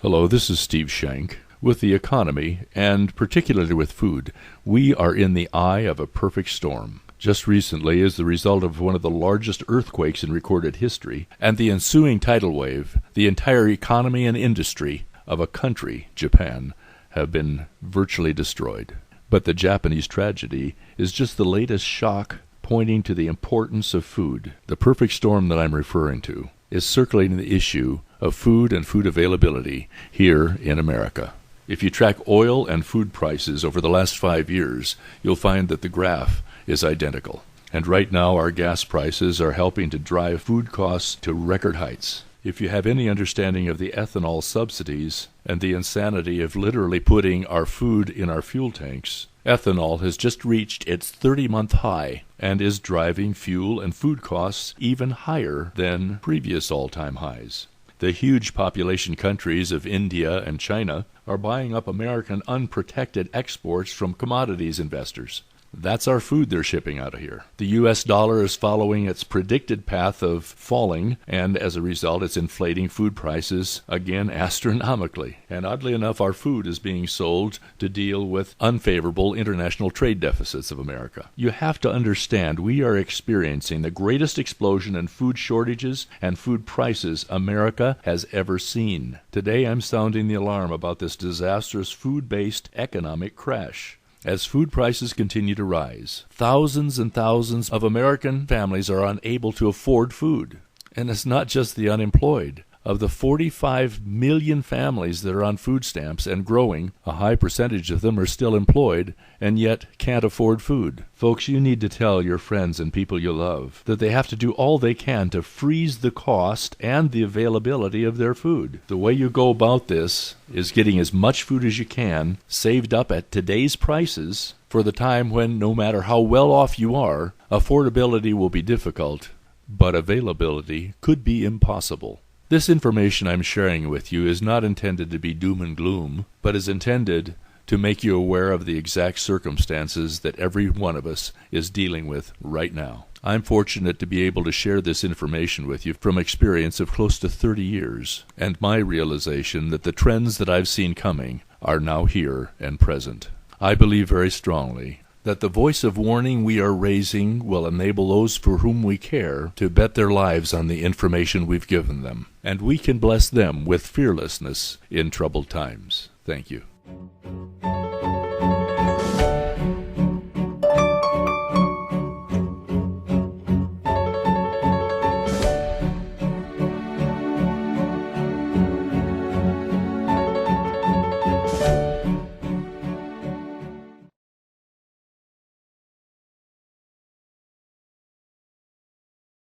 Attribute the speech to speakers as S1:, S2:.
S1: Hello, this is Steve Shank. With the economy, and particularly with food, we are in the eye of a perfect storm. Just recently, as the result of one of the largest earthquakes in recorded history and the ensuing tidal wave, the entire economy and industry of a country, Japan, have been virtually destroyed. But the Japanese tragedy is just the latest shock pointing to the importance of food. The perfect storm that I'm referring to is circulating the issue of food and food availability here in America. If you track oil and food prices over the last 5 years, you'll find that the graph is identical. And right now our gas prices are helping to drive food costs to record heights. If you have any understanding of the ethanol subsidies and the insanity of literally putting our food in our fuel tanks, ethanol has just reached its 30-month high and is driving fuel and food costs even higher than previous all-time highs. The huge population countries of India and China are buying up American unprotected exports from commodities investors. That's our food they're shipping out of here. The U.S. dollar is following its predicted path of falling, and as a result, it's inflating food prices again astronomically. And oddly enough, our food is being sold to deal with unfavorable international trade deficits of America. You have to understand, we are experiencing the greatest explosion in food shortages and food prices America has ever seen. Today, I'm sounding the alarm about this disastrous food-based economic crash. As food prices continue to rise, thousands and thousands of American families are unable to afford food. And it's not just the unemployed. Of the 45 million families that are on food stamps and growing, a high percentage of them are still employed and yet can't afford food. Folks, you need to tell your friends and people you love that they have to do all they can to freeze the cost and the availability of their food. The way you go about this is getting as much food as you can saved up at today's prices for the time when, no matter how well off you are, affordability will be difficult, but availability could be impossible. This information I'm sharing with you is not intended to be doom and gloom, but is intended to make you aware of the exact circumstances that every one of us is dealing with right now. I'm fortunate to be able to share this information with you from experience of close to 30 years, and my realization that the trends that I've seen coming are now here and present. I believe very strongly that the voice of warning we are raising will enable those for whom we care to bet their lives on the information we've given them, and we can bless them with fearlessness in troubled times. Thank you.